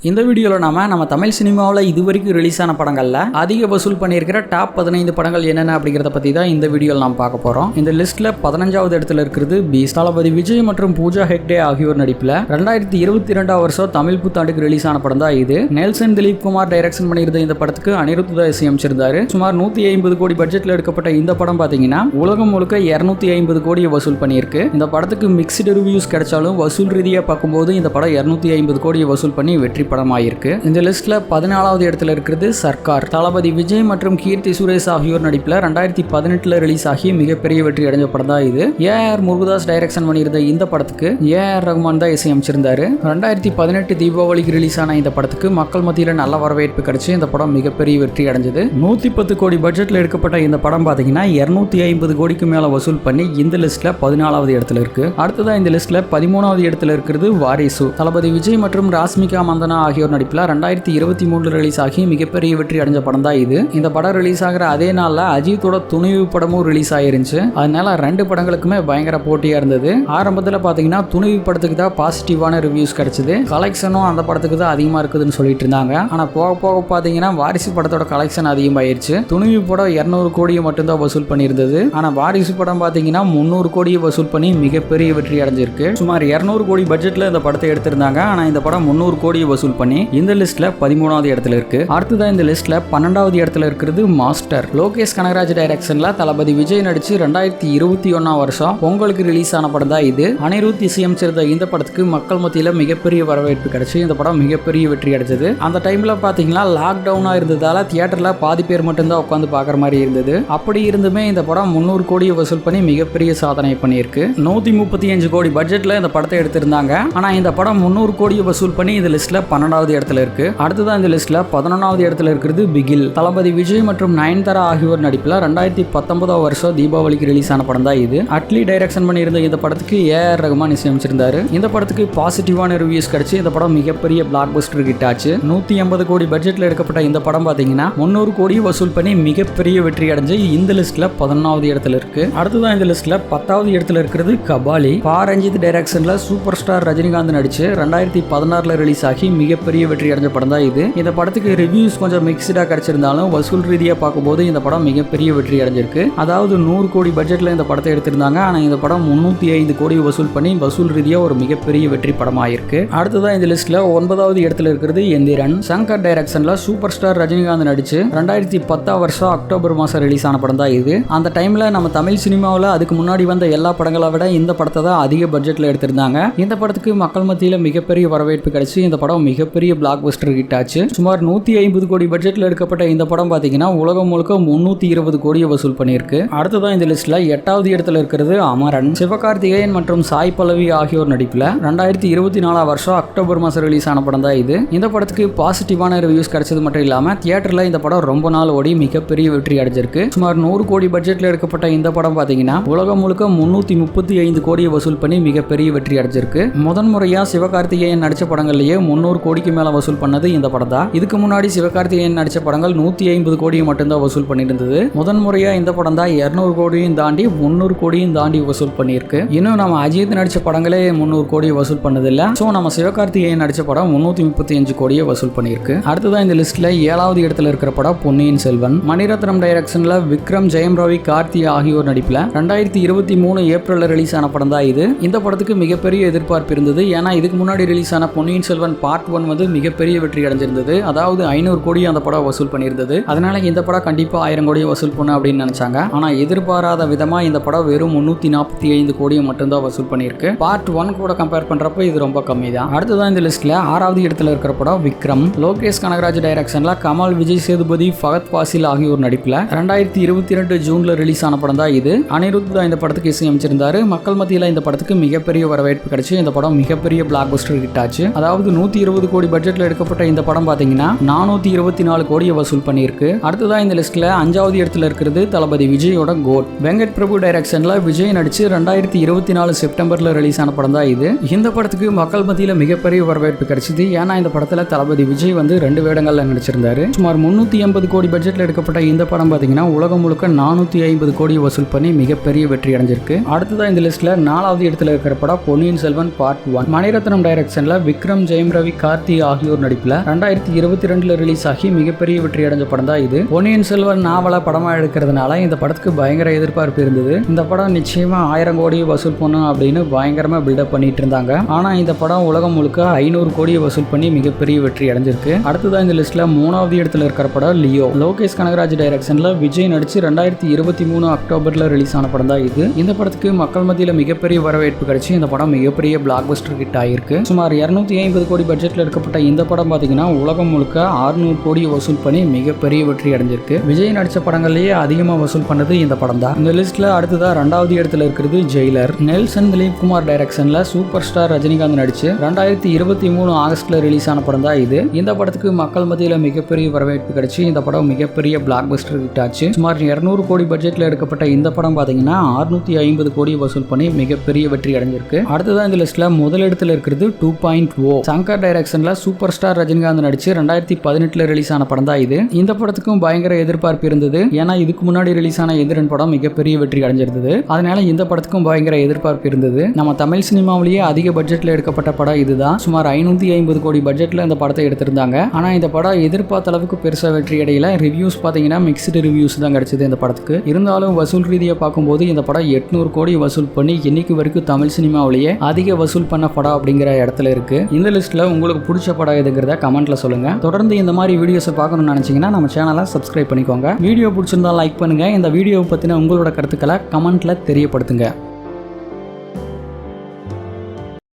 இந்த வீடியோவில் நம்ம தமிழ் சினிமாவில் இதுவரைக்கும் ரிலீஸ் ஆன படங்களில் அதிக வசூல் பண்ணியிருக்கிற டாப் 15 படங்கள் என்னென்ன அப்படிங்கிறத பற்றி தான் இந்த வீடியோவில் நாம் பார்க்க போகிறோம். இந்த லிஸ்ட்டில் 15வது இடத்துல இருக்கிறது பீஸ்ட். தளபதி விஜய் மற்றும் பூஜா ஹெக்டே ஆகியோர் நடிப்பில் 2022 வருஷம் தமிழ் புத்தாண்டுக்கு ரிலீஸ் ஆன படம் தான் இது. நெல்சன் திலீப் குமார் டைரக்ஷன் பண்ணியிருந்த இந்த படத்துக்கு அனிருத் தான் இசையமைச்சிருந்தாரு. சுமார் 150 கோடி பட்ஜெட்டில் எடுக்கப்பட்ட இந்த படம் பார்த்தீங்கன்னா உலகம் முழுக்க 250 கோடியை வசூல் பண்ணியிருக்கு. இந்த படத்துக்கு மிக்ஸ்டு ரிவ்யூஸ் கிடைச்சாலும் வசூல் ரீதியாக பார்க்கும்போது இந்த படம் 250 கோடியை வசூல் பண்ணி வெற்றி படமாயிருக்கு. இந்த லிஸ்ட்ல 14வது இடத்துல இருக்கிறது சர்க்கார். தளபதி விஜய் மற்றும் கீர்த்தி சுரேஷ் ஆகியோர் நடிப்பில் 2018 ரிலீஸ் ஆகி மிகப்பெரிய வெற்றி அடைஞ்ச படம் தான் இது. ஏஆர் முருகதாஸ் டைரக்ஷன் பண்ணியிருந்த இந்த படத்துக்கு ஏஆர் ரஹ்மான் தான் இசையமைச்சிருந்தாரு. 2018 தீபாவளிக்கு ரிலீஸ் ஆன இந்த படத்துக்கு மக்கள் மத்தியில் நல்ல வரவேற்பு கிடைச்சு இந்த படம் மிகப்பெரிய வெற்றி அடைஞ்சது. 110 கோடி பட்ஜெட்ல எடுக்கப்பட்ட இந்த படம் பாத்தீங்கன்னா 250 கோடிக்கு மேல வசூல் பண்ணி இந்த லிஸ்ட்ல 14வது இடத்துல இருக்கு. அடுத்ததான் இந்த லிஸ்ட்ல 13வது இடத்துல இருக்கிறது வாரிசு. தளபதி விஜய் மற்றும் ராஷ்மிகா மந்தனா ஆகியோர் நடிப்பில் 2023 ரிலீஸ் ஆகி மிகப்பெரிய வெற்றி அடைஞ்ச படம் தான் இது. இந்த படம் ரிலீஸ் ஆகிற அதே நாளில் அஜித்தோட துணிவு படமும் ரிலீஸ் ஆயிருந்துச்சு. அதனால ரெண்டு படங்களுக்குமே பயங்கர போட்டியா இருந்தது. ஆரம்பத்தில் பார்த்தீங்கன்னா துணிவு படத்துக்கு தான் பாசிட்டிவான ரிவ்யூஸ் கிடைச்சது. கலெக்ஷனும் அந்த படத்துக்கு தான் அதிகமாக இருக்குதுன்னு சொல்லிட்டு இருந்தாங்க. ஆனால் போக போக பார்த்தீங்கன்னா வாரிசு படத்தோட கலெக்ஷன் அதிகமாயிருச்சு. துணிவு படம் 200 கோடியை மட்டும்தான் வசூல் பண்ணியிருந்தது. ஆனால் வாரிசு படம் பார்த்தீங்கன்னா 300 கோடியை வசூல் பண்ணி மிகப்பெரிய வெற்றி அடைஞ்சிருக்கு. சுமார் 200 கோடி பட்ஜெட்ல இந்த படத்தை எடுத்திருந்தாங்க. ஆனால் இந்த படம் 300 கோடியை வசூல் பண்ணி இந்த லிஸ்ட்ல 13வது இடத்துல இருக்கு. அடுத்ததான் இந்த லிஸ்ட்ல 12வது இடத்துல இருக்கிறது மாஸ்டர். லோகேஷ் கனகராஜ் டைரக்ஷன்ல தளபதி விஜய் நடிச்சு 2021 வருஷம் பொங்கலுக்கு ரிலீஸ் ஆன படம் தான் இது. அனிருத் இசையமைச்சிருந்த இந்த படத்துக்கு மக்கள் மத்தியில மிகப்பெரிய வரவேற்பு கிடைச்சு இந்த படம் மிகப்பெரிய வெற்றி அடைஞ்சது. அந்த டைம்ல பாத்தீங்கன்னா லாக்டவுனா இருந்ததால தியேட்டர்ல பாதி பேர் மட்டும்தான் உட்காந்து பாக்குற மாதிரி இருந்தது. அப்படி இருந்துமே இந்த படம் 300 கோடியை வசூல் பண்ணி மிகப்பெரிய சாதனை பண்ணியிருக்கு. 135 கோடி பட்ஜெட்ல இந்த படத்தை எடுத்திருந்தாங்க. ஆனா இந்த படம் 300 கோடியை வசூல் பண்ணி இந்த லிஸ்ட்ல 12வது இடத்துல இருக்கு. அடுத்ததான் இந்த லிஸ்ட்ல 11வது இடத்துல இருக்கிறது பிகில். தளபதி விஜய் மற்றும் நயன்தாரா ஆகியோர் நடிப்பில் 2019 வருஷம் தீபாவளிக்கு ரிலீஸ் ஆன படம் தான் இது. அட்லி டைரக்ஷன் பண்ணியிருந்த இந்த படத்துக்கு ஏஆர் ரஹ்மான் இசையமைச்சிருந்தாரு. இந்த படத்துக்கு பாசிட்டிவான ரிவ்யூஸ் கிடைச்சு இந்த படம் மிகப்பெரிய பிளாக் பஸ்டர் ஹிட் ஆச்சு. 180 கோடி பட்ஜெட்ல எடுக்கப்பட்ட இந்த படம் பாத்தீங்கன்னா 300 கோடி வசூல் பண்ணி மிகப்பெரிய வெற்றி அடைஞ்சு இந்த லிஸ்ட்ல 11வது இடத்துல இருக்கு. அடுத்ததான் இந்த லிஸ்ட்ல 10வது இடத்துல இருக்கிறது கபாலி. பா ரஞ்சித் டைரக்ஷன்ல சூப்பர் ஸ்டார் ரஜினிகாந்த் நடிச்சு 2016 ரிலீஸ் ஆகி மிகப்பெரிய வெற்றி அடைஞ்ச படம் தான் இது. இந்த படத்துக்கு ரிவ்யூஸ் கொஞ்சம் மிக்ஸ்டா கிடைச்சிருந்தாலும் வசூல் ரீதியா பார்க்கும்போது இந்த படம் மிகப்பெரிய வெற்றி அடைஞ்சிருக்கு. அதாவது 100 கோடி பட்ஜெட்ல இந்த படத்தை எடுத்திருந்தாங்க. ஆனா இந்த படம் 305 கோடி வசூல் பண்ணி வசூல் ரீதியா ஒரு மிகப்பெரிய வெற்றி படமாயிருக்கு. அடுத்ததான் இந்த லிஸ்ட்ல 9வது இடத்துல இருக்கிறது எந்திரன். சங்கர் டைரக்ஷன்ல சூப்பர் ஸ்டார் ரஜினிகாந்த் நடிச்சு 2010 வருஷம் அக்டோபர் மாசம் ரிலீஸ் ஆன படம் தான் இது. அந்த டைம்ல நம்ம தமிழ் சினிமாவில் அதுக்கு முன்னாடி வந்த எல்லா படங்களை விட இந்த படத்தை தான் அதிக பட்ஜெட்ல எடுத்திருந்தாங்க. இந்த படத்துக்கு மக்கள் மத்தியில மிகப்பெரிய வரவேற்பு கிடைச்சு இந்த படம் மிகப்பெரிய பிளாக் பஸ்டர் ஹிட் ஆச்சு. சுமார் 150 கோடி பட்ஜெட்ல எடுக்கப்பட்ட இந்த படம் பாத்தீங்கன்னா உலகம் முழுக்க 320 கோடியை வசூல் பண்ணியிருக்கு. அடுத்ததான் இந்த லிஸ்ட்ல 8வது இடத்துல இருக்கிறது அமரன். சிவகார்த்திகேயன் மற்றும் சாய் பல்லவி ஆகியோர் நடிப்புல 2024 வருஷம் அக்டோபர் மாசம் ரிலீஸ் ஆன படம் தான் இது. இந்த படத்துக்கு பாசிட்டிவான ரிவ்யூஸ் கிடைச்சது மட்டும் இல்லாம தியேட்டர்ல இந்த படம் ரொம்ப நாள் ஓடி மிகப்பெரிய வெற்றி அடைஞ்சிருக்கு. சுமார் 100 கோடி பட்ஜெட்ல எடுக்கப்பட்ட இந்த படம் பாத்தீங்கன்னா உலகம் முழுக்க 335 கோடியை வசூல் பண்ணி மிகப்பெரிய வெற்றி அடைஞ்சிருக்கு. முதன் முறையா சிவகார்த்திகேயன் நடிச்ச படங்கள்லயே 300 கோடிக்கு மேல வசூல் பண்ணது இந்த படம் தான். இதுக்கு முன்னாடி சிவகார்த்திகேயன் நடிச்ச படங்கள் 150 கோடியை மட்டும்தான் வசூல் பண்ணியிருந்தது. முதன் முறையா இந்த படம் தான் 200 கோடியும் தாண்டி 300 கோடியும் தாண்டி வசூல் பண்ணியிருக்கு. இன்னும் நம்ம அஜித் நடிச்ச படங்களே 300 கோடியை வசூல் பண்ணதில்ல. ஸோ நம்ம சிவகார்த்திகேயன் நடிச்ச படம் 335 கோடியை வசூல் பண்ணியிருக்கு. அடுத்ததான் இந்த லிஸ்ட்ல 7வது இடத்துல இருக்கிற படம் பொன்னியின் செல்வன். மணிரத்னம் டைரக்ஷன்ல விக்ரம், ஜெயம் ரவி, கார்த்தி ஆகியோர் நடிப்புல 2023 ஏப்ரல்ல ரிலீஸ் ஆன படம் தான் இது. இந்த படத்துக்கு மிகப்பெரிய எதிர்பார்ப்பு இருந்தது. ஏன்னா இதுக்கு முன்னாடி ரிலீஸ் ஆன பொன்னியின் செல்வன் பார்ட் 1 வந்து மிகப்பெரிய வெற்றி அடைஞ்சிருந்தது. அதாவது 500 கோடி அந்த படம் வசூல் பண்ணியிருந்தது. அதனால இந்த படம் கண்டிப்பா 1000 கோடியை வசூல் பண்ண அப்படின்னு நினைச்சாங்க. ஆனா எதிர்பாராத விதமா இந்த படம் வெறும் 345 கோடியை மட்டும்தான் வசூல் பண்ணியிருக்கு. பார்ட் 1 கூட கம்பேர் பண்றப்ப இது ரொம்ப கம்மி தான். அடுத்ததான் இந்த லிஸ்ட்ல 6வது இடத்துல இருக்கிற படம் விக்ரம். லோகேஷ் கனகராஜ் டைரக்ஷன்ல கமல், விஜய் சேதுபதி, ஃபகத் ஃபாசில் ஆகியோர் நடிப்புல 2022 ஜூன்ல ரிலீஸ் ஆன படம் தான் இது. அனிருத் தான் இந்த படத்துக்கு இசையமைச்சிருந்தாரு. மக்கள் மத்தியில இந்த படத்துக்கு மிகப்பெரிய வரவேற்பு கிடைச்சு இந்த படம் மிகப்பெரிய பிளாக் பஸ்டர் ஹிட் ஆச்சு. அதாவது 120 கோடி பட்ஜெட்ல எடுக்கப்பட்ட இந்த படம் பாத்தீங்கன்னா 424 கோடியை வசூல் பண்ணியிருக்கு. அடுத்ததான் இந்த லிஸ்ட்ல 5வது இடத்துல இருக்கிறது தளபதி விஜயோட கோட். வெங்கட் பிரபு டைரக்ஷன்ல விஜய் நடிச்சு 2024 செப்டம்பர்ல ரிலீஸ் ஆன படம் தான் இது. இந்த படத்துக்கு மக்கள் மத்தியில மிகப்பெரிய வரவேற்பு கிடைச்சது. ஏன்னா இந்த படத்துல தளபதி விஜய் வந்து 2 வேடங்கள்ல நடிச்சிருந்தாரு. சுமார் 380 கோடி பட்ஜெட்ல எடுக்கப்பட்ட இந்த படம் பாத்தீங்கன்னா உலகம் முழுக்க 450 கோடி வசூல் பண்ணி மிகப்பெரிய வெற்றி அடைஞ்சிருக்கு. அடுத்ததான் இந்த லிஸ்ட்ல 4வது இடத்துல இருக்கிற படம் பொன்னியின் செல்வன் பார்ட் 1. மணிரத்னம் டைரக்ஷன்ல விக்ரம், ஜெயம் ரவி, கார்த்தி ஆகியோர் நடிப்புல 2022 ரிலீஸ் ஆகி மிகப்பெரிய வெற்றி அடைஞ்ச படம் தான் இது. பொன்னியின் செல்வன் நாவலை படமா எடுக்கிறதுனால இந்த படத்துக்கு பயங்கர எதிர்பார்ப்பு இருந்தது. இந்த படம் நிச்சயமா 1000 கோடி வசூல் பண்ணும் அப்படின்னு பயங்கரமா பில்டப் பண்ணிட்டு இருந்தாங்க. ஆனா இந்த படம் உலகம் முழுக்க 500 கோடியை வசூல் பண்ணி மிகப்பெரிய வெற்றி அடைஞ்சிருக்கு. அடுத்ததான் இந்த லிஸ்ட்ல 3வது இடத்துல இருக்கிற படம் லியோ. லோகேஷ் கனகராஜ் டைரக்ஷன்ல விஜய் நடிச்சு 2023 அக்டோபர்ல ரிலீஸ் ஆன படம் தான் இது. இந்த படத்துக்கு மக்கள் மத்தியில மிகப்பெரிய வரவேற்பு கிடைச்சு இந்த படம் மிகப்பெரிய பிளாக் பஸ்டர் ஹிட் ஆயிருக்கு. சுமார் 250 கோடி பட்ஜெட்ல எடுக்கப்பட்ட இந்த படம் பாத்தீங்கன்னா உலகம் முழுக்க 600 கோடியை வசூல் பண்ணி மிகப்பெரிய வெற்றி அடைஞ்சிருக்கு. விஜய் நடிச்ச படங்கள்லயே அதிகமா வசூல் பண்ணது இந்த படம் தான். இந்த லிஸ்ட்ல அடுத்ததா 2வது இடத்துல இருக்கிறது ஜெயிலர். நெல்சன் திலீப் குமார் டைரக்ஷன்ல சூப்பர் ஸ்டார் ரஜினிகாந்த் நடிச்சு 2023 ஆகஸ்ட்ல ரிலீஸ் ஆன படம் தான் இது. இந்த படத்துக்கு மக்கள் மத்தியில மிகப்பெரிய வரவேற்பு கிடைச்சு இந்த படம் மிகப்பெரிய பிளாக் பஸ்டர் ஹிட் ஆச்சு. சுமார் 200 கோடி பட்ஜெட்ல எடுக்கப்பட்ட இந்த படம் பாத்தீங்கன்னா 650 கோடி வசூல் பண்ணி மிகப்பெரிய வெற்றி அடைஞ்சிருக்கு. அடுத்ததான் இந்த லிஸ்ட்ல முதலிடத்துல இருக்கிறது 2.0. சங்கர் டைரக்ஷன்ல சூப்பர் ஸ்டார் ரஜினிகாந்த் நடிச்சு 2018 ரிலீஸ் ஆன படம் தான் இது. இந்த படத்துக்கும் பயங்கர எதிர்பார்ப்பு இருந்தது. ஏன்னா இதுக்கு முன்னாடி ரிலீஸ் ஆன எதிரன் படம் மிகப்பெரிய வெற்றி அடைஞ்சிருந்தது. அதனால இந்த படத்துக்கும் பயங்கர எதிர்பார்ப்பு இருந்தது. நம்ம தமிழ் சினிமாவிலேயே அதிக பட்ஜெட்ல எடுக்கப்பட்ட படம் இதுதான். சுமார் 550 கோடி பட்ஜெட்ல இந்த படத்தை எடுத்திருந்தாங்க. ஆனா இந்த படம் எதிர்பார்த்த அளவுக்கு பெருசா வெற்றி அடையல. ரிவ்யூஸ் பாத்தீங்கன்னா மிக்ஸ்டு ரிவ்யூஸ் தான் கிடைச்சது இந்த படத்துக்கு. இருந்தாலும் வசூல் ரீதியா பார்க்கும்போது இந்த படம் 800 கோடி வசூல் பண்ணி இன்னைக்கு வரைக்கும் தமிழ் சினிமாவிலேயே அதிக வசூல் பண்ண படம் அப்படிங்கிற இடத்துல இருக்கு. இந்த லிஸ்ட்ல உங்களுக்கு பிடிச்ச படம் எதுங்கிறத கமெண்ட்ல சொல்லுங்க. தொடர்ந்து இந்த மாதிரி வீடியோஸை பார்க்கணும்னு நினைச்சீங்கன்னா நம்ம சேனலை சப்ஸ்கிரைப் பண்ணிக்கோங்க. வீடியோ பிடிச்சிருந்தா லைக் பண்ணுங்க. இந்த வீடியோவை பத்தின உங்களோட கருத்துக்களை கமெண்ட்ல தெரியப்படுத்துங்க.